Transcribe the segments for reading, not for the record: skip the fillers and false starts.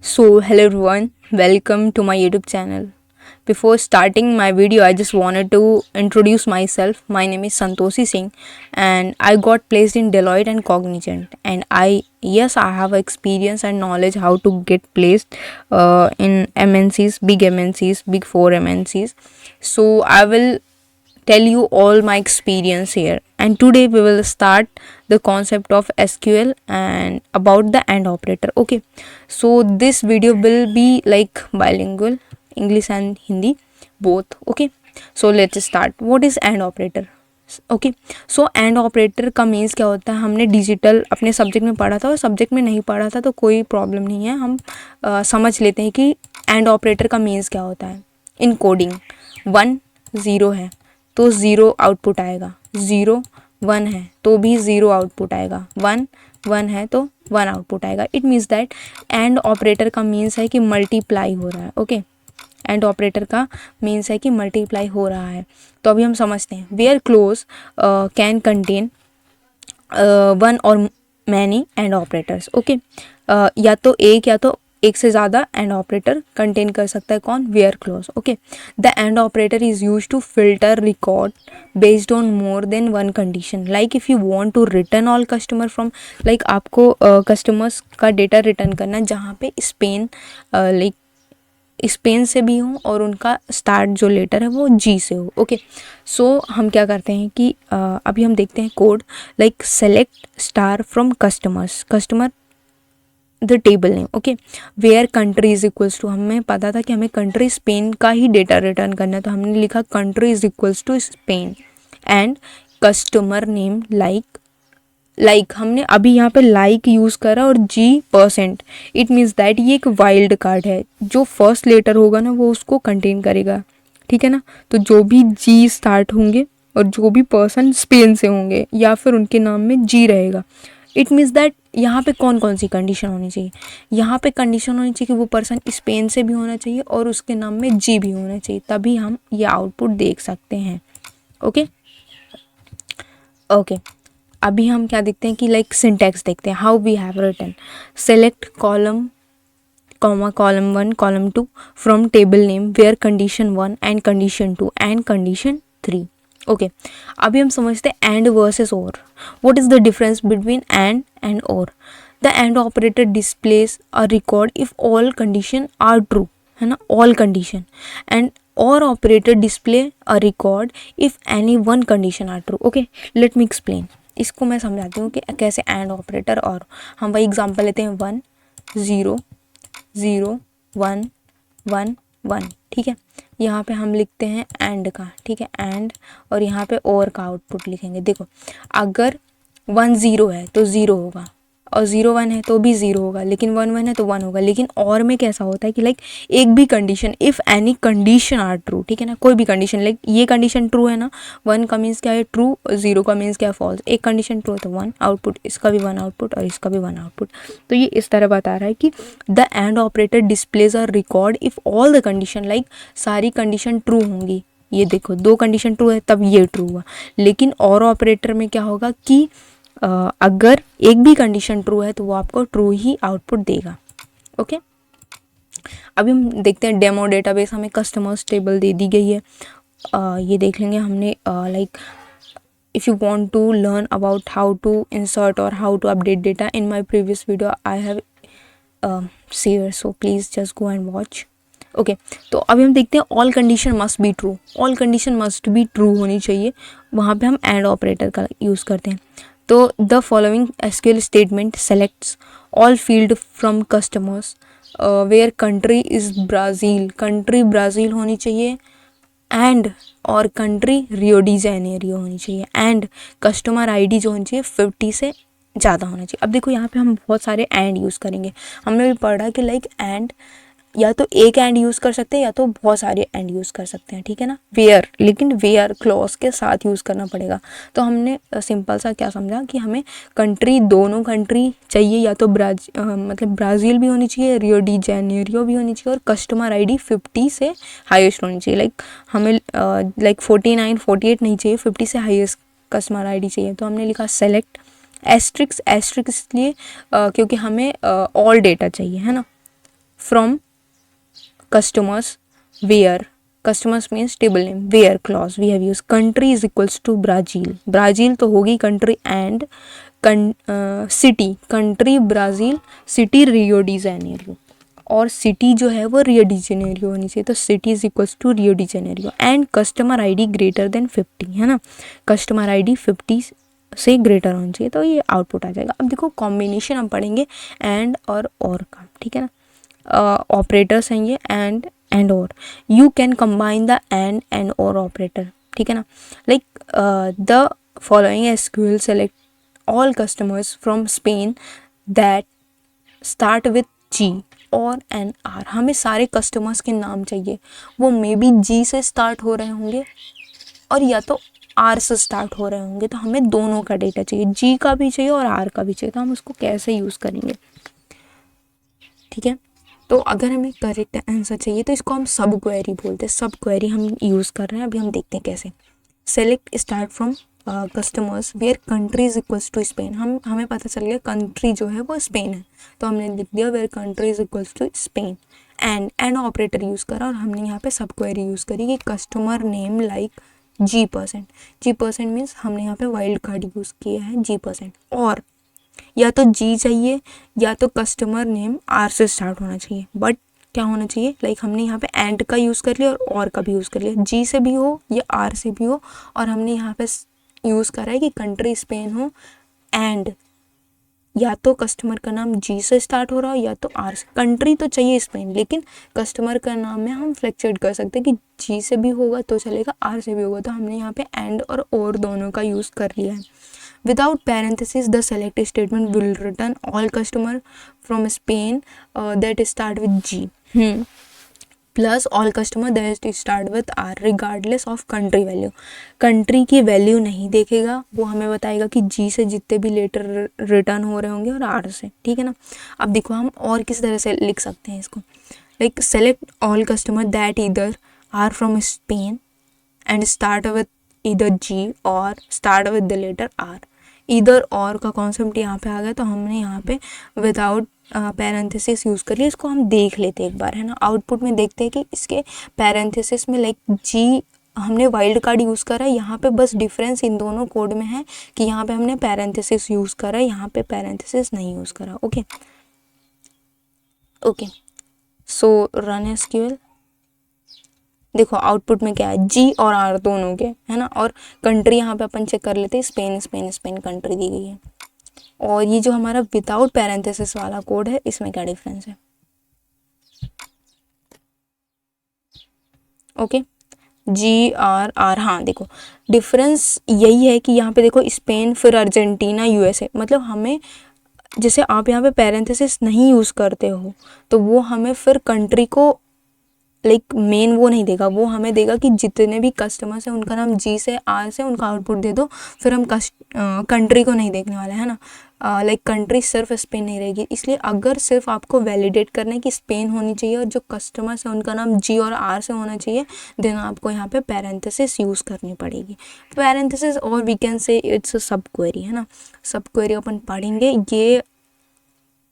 So, hello everyone, welcome to my YouTube channel. Before starting my video, I just wanted to introduce myself. My name is Santoshi Singh, and I got placed in Deloitte and Cognizant. And I have experience and knowledge how to get placed in MNCs, big four MNCs. So, I will tell you all my experience here, and today we will start the concept of SQL and about the AND operator. Okay, so this video will be like bilingual, English and Hindi both. Okay, so let's start. What is AND operator? Okay, so and operator का means क्या होता है, हमने digital अपने subject में पढ़ा था और सब्जेक्ट में नहीं पढ़ा था तो कोई प्रॉब्लम नहीं है, हम समझ लेते हैं कि एंड ऑपरेटर का मीन्स क्या होता है. इन कोडिंग 1 0 है तो 0 आउटपुट आएगा, 0 1 है तो भी 0 आउटपुट आएगा, 1 1 है तो 1 आउटपुट आएगा. It means that and operator का मीन्स है कि मल्टीप्लाई हो रहा है. ओके, एंड ऑपरेटर का मीन्स है कि मल्टीप्लाई हो रहा है. तो अभी हम समझते हैं. Where clause can contain one or many and operators. Okay, या तो एक से ज़्यादा एंड ऑपरेटर कंटेन कर सकता है. कौन? Where clause. Okay, the and operator is use to filter record based on more than one condition. Like if you want to return all customer from, like आपको कस्टमर्स का data return करना है जहाँ पे स्पेन से भी हो और उनका स्टार्ट जो लेटर है वो जी से हो. ओके, सो हम क्या करते हैं कि अभी हम देखते हैं code. Like select star from customer the table name. Okay, where country is equals to, हमें पता था कि हमें कंट्री स्पेन का ही डेटा रिटर्न करना है तो हमने लिखा country is equals to Spain and customer name like हमने अभी यहाँ पे लाइक यूज़ करा और G%. इट मीन्स दैट ये एक वाइल्ड कार्ड है, जो फर्स्ट लेटर होगा ना वो उसको कंटेन करेगा. ठीक है ना, तो जो भी G स्टार्ट होंगे और जो भी पर्सन स्पेन से होंगे या फिर उनके नाम में G रहेगा. इट मीन्स दैट यहाँ पे कौन कौन सी कंडीशन होनी चाहिए, यहाँ पे कंडीशन होनी चाहिए कि वो पर्सन स्पेन से भी होना चाहिए और उसके नाम में G भी होना चाहिए, तभी हम ये आउटपुट देख सकते हैं. ओके ओके, अभी हम क्या देखते हैं कि लाइक सिंटैक्स देखते हैं. How we have written select column column 1 column 2 from table name where condition 1 and condition 2 and condition 3. Okay, अभी हम समझते हैं and versus or. What is the difference between and or? The and operator displays a record if all condition are true, है ना, all condition. And or operator display a record if any one condition are true. Okay, let me explain. इसको मैं समझाती हूँ कि कैसे and operator. और हम वही एग्जांपल लेते हैं 1 0 0 1 1 1. ठीक है, यहाँ पे हम लिखते हैं एंड का. ठीक है, एंड, और यहाँ पे और का आउटपुट लिखेंगे. देखो, अगर 1 0 है तो 0 होगा और 0 1 है तो भी 0 होगा, लेकिन 1 1 है तो 1 होगा. लेकिन और में कैसा होता है कि लाइक एक भी condition, if any condition are true, ठीक है ना, कोई भी कंडीशन, लाइक ये कंडीशन ट्रू है ना, 1 का मीन्स क्या है, ट्रू, 0 का मीन्स क्या है, फॉल्स. एक कंडीशन ट्रू है तो 1 आउटपुट, इसका भी 1 आउटपुट और इसका भी 1 आउटपुट. तो ये इस तरह बता रहा है कि the and operator displays a record if all the condition, like सारी कंडीशन ट्रू होंगी. ये देखो, 2 कंडीशन ट्रू है तब ये ट्रू हुआ. लेकिन और ऑपरेटर में क्या होगा कि अगर एक भी कंडीशन ट्रू है तो वो आपको ट्रू ही आउटपुट देगा. ओके, अभी हम देखते हैं डेमो डेटाबेस. हमें कस्टमर्स टेबल दे दी गई है, ये देख लेंगे हमने. Like if you want to learn about how to insert or how to update data in my previous video I have share, so please just go and watch. Okay, तो अभी हम देखते हैं all condition must be true. All condition must be true होनी चाहिए, वहाँ पे हम एंड ऑपरेटर का यूज़ करते हैं. तो the following SQL statement selects all field from customers where country is Brazil. Country Brazil होनी चाहिए एंड, और कंट्री रियो डी जेनेरियो होनी चाहिए एंड कस्टमर ID जो होनी चाहिए 50 से ज़्यादा होना चाहिए. अब देखो, यहाँ पे हम बहुत सारे एंड यूज़ करेंगे. हमने भी पढ़ा कि लाइक एंड या तो एक एंड यूज़ कर सकते हैं या तो बहुत सारे एंड यूज़ कर सकते हैं. ठीक है ना, वेयर, लेकिन वेयर क्लॉज के साथ यूज़ करना पड़ेगा. तो हमने सिंपल सा क्या समझा कि हमें कंट्री, दोनों कंट्री चाहिए, या तो मतलब ब्राज़ील भी होनी चाहिए, रियो डी जेनेरियो भी होनी चाहिए, और कस्टमर ID 50 से हाईएस्ट होनी चाहिए. लाइक हमें लाइक 49 48 नहीं चाहिए, 50 से हाईएस्ट कस्टमर ID चाहिए. तो हमने लिखा सेलेक्ट एस्ट्रिक्स इसलिए क्योंकि हमें ऑल डेटा चाहिए, है ना. from customers where, customers means table name, where clause we have used country is equals to Brazil, Brazil तो होगी country and city, country Brazil, city Rio de Janeiro, और city जो है वो रियो डी जेनेरियो होनी चाहिए, तो city is equals to Rio de Janeiro, and customer ID greater than 50, है ना, कस्टमर आईडी 50 से ग्रेटर होना चाहिए, तो ये आउटपुट आ जाएगा। अब देखो कॉम्बिनेशन हम पढ़ेंगे एंड और का, ठीक है ना, ऑपरेटर्स हैं ये and or, you can combine the and or operator, ठीक है ना, like the following SQL select all customers from Spain that start with G or an are, हमें सारे कस्टमर्स के नाम चाहिए, वो मे बी जी से स्टार्ट हो रहे होंगे और या तो आर से स्टार्ट हो रहे होंगे, तो हमें दोनों का डेटा चाहिए, जी का भी चाहिए और आर का भी चाहिए, तो हम उसको कैसे यूज़ करेंगे, ठीक है। तो अगर हमें करेक्ट आंसर चाहिए तो इसको हम सब क्वेरी बोलते हैं, सब क्वेरी हम यूज़ कर रहे हैं, अभी हम देखते हैं कैसे। Select start from customers where country is equals to Spain, हमें पता चल गया कंट्री जो है वो स्पेन है, तो हमने लिख दिया where country is equals to Spain, and operator use करा और हमने यहाँ पे सब क्वेरी यूज़ करी कि customer name like G%, G% means हमने यहाँ पे वाइल्ड कार्ड यूज़ किया है G%, और या तो जी चाहिए या तो कस्टमर नेम आर से स्टार्ट होना चाहिए, बट क्या होना चाहिए, लाइक हमने यहाँ पे एंड का यूज़ कर लिया और का भी यूज़ कर लिया, जी से भी हो या आर से भी हो, और हमने यहाँ पे यूज़ करा है कि कंट्री स्पेन हो, एंड या तो कस्टमर का नाम जी से स्टार्ट हो रहा हो या तो आर से, कंट्री तो चाहिए स्पेन, लेकिन कस्टमर का नाम में हम फ्लैक्चुएट कर सकते हैं कि जी से भी होगा तो चलेगा, आर से भी होगा, तो हमने यहाँ पे एंड और दोनों का यूज़ कर लिया है। Without parenthesis, the select statement will return all customer from Spain that start with G. Plus all customer that start with R regardless of country value. Country की वैल्यू नहीं देखेगा, वो हमें बताएगा कि G से जितने भी लेटर रिटर्न हो रहे होंगे और R से, ठीक है ना। अब देखो हम और किस तरह से लिख सकते हैं इसको, like select all customer that either are from Spain and start with either G or start with the letter R, इधर और का कॉन्सेप्ट यहाँ पे आ गया, तो हमने यहाँ पे विदाउट पैरेंथेसिस यूज़ कर लिया, इसको हम देख लेते हैं एक बार, है ना, आउटपुट में देखते हैं कि इसके पैरेंथेसिस में लाइक जी हमने वाइल्ड कार्ड यूज़ करा है, यहाँ पे बस डिफरेंस इन दोनों कोड में है कि यहाँ पे हमने पैरेंथेसिस यूज़ करा है, यहाँ पे पैरेंथेसिस नहीं यूज़ करा, ओके ओके। सो रन एसक्यूएल, देखो आउटपुट में क्या है, जी और आर दोनों के, है ना, और कंट्री यहाँ पे अपन चेक कर लेते हैं, स्पेन स्पेन स्पेन कंट्री दी गई है, और ये जो हमारा विदाउट पैरेंथेसिस वाला कोड है इसमें क्या डिफरेंस है, ओके जी आर आर, हाँ देखो डिफरेंस यही है कि यहाँ पे देखो स्पेन फिर अर्जेंटीना यूएसए, मतलब हमें जैसे आप यहाँ पे पैरेंथेसिस नहीं यूज़ करते हो तो वो हमें फिर कंट्री को लाइक मेन वो नहीं देगा, वो हमें देगा कि जितने भी कस्टमर्स हैं उनका नाम जी से आर से उनका आउटपुट दे दो, फिर हम कंट्री को नहीं देखने वाले, है ना, लाइक कंट्री सिर्फ स्पेन नहीं रहेगी, इसलिए अगर सिर्फ आपको वैलिडेट करना है कि स्पेन होनी चाहिए और जो कस्टमर्स है उनका नाम जी और आर से होना चाहिए, देन आपको यहाँ पे पैरेंथेसिस यूज़ करनी पड़ेगी, पैरेंथेसिस, और वी कैन से इट्स सब क्वेरी, है ना, सब क्वेरी अपन पढ़ेंगे, ये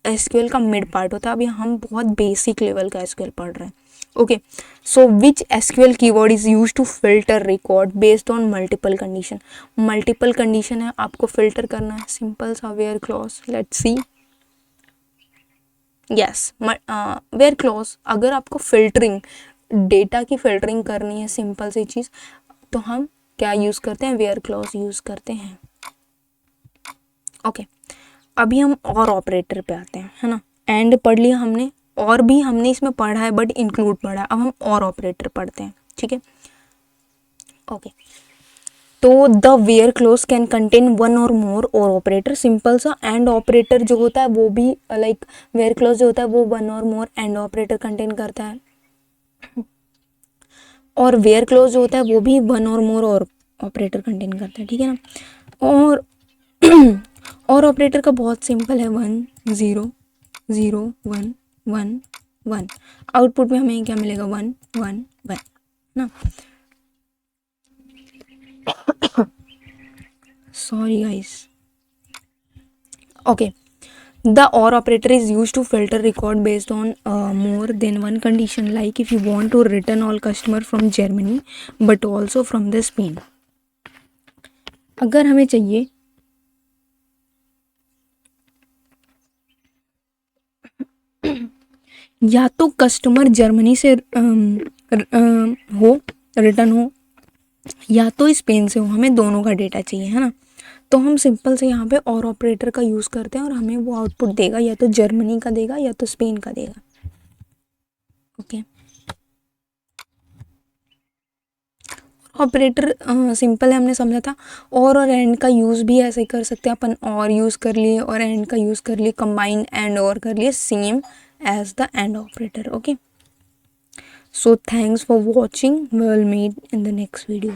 एसक्यूएल का मिड पार्ट होता है, अभी हम बहुत बेसिक लेवल का एसक्यूएल पढ़ रहे हैं, okay. So which SQL keyword is use to filter record based on multiple condition, multiple condition है आपको फिल्टर करना है, सिंपल सा where clause, let's see, yes where clause, अगर आपको फिल्टरिंग डेटा की फिल्टरिंग करनी है सिंपल सी चीज़, तो हम क्या यूज़ करते हैं, वेयर क्लॉज यूज़ करते हैं, ओके। अभी हम और ऑपरेटर पे आते हैं, है ना, एंड पढ़ लिया हमने, और भी हमने इसमें पढ़ा है बट इंक्लूड पढ़ा है, अब हम और ऑपरेटर पढ़ते हैं, ठीक है, ओके। तो the where clause can contain one or more or operator, simple सा, एंड ऑपरेटर जो होता है वो भी लाइक वेयर क्लोज जो होता है वो one or more and operator contain करता है, और वेयर क्लोज जो होता है वो भी one or more or operator contain करता है, ठीक है ना, और ऑपरेटर का बहुत सिंपल है, 1 0 0 1 1 1, आउटपुट में हमें क्या मिलेगा, 1 1 1 ना, sorry guys, okay. The OR operator is used to filter record based on more than one condition, like if you want to return all customer from Germany but also from the Spain. अगर हमें चाहिए या तो customer Germany से हो return हो या तो स्पेन से हो, हमें दोनों का डेटा चाहिए, है ना। तो हम सिंपल से यहाँ पे और ऑपरेटर का यूज़ करते हैं और हमें वो आउटपुट देगा, या तो जर्मनी का देगा या तो स्पेन का देगा। ओके, ऑपरेटर सिंपल है, हमने समझा था। और एंड का यूज़ भी ऐसे ही कर सकते हैं अपन, और यूज़ कर लिए और एंड का यूज़ कर लिए, कंबाइन एंड और कर लिए, same as the and operator. Okay, so thanks for watching, we will meet in the next video.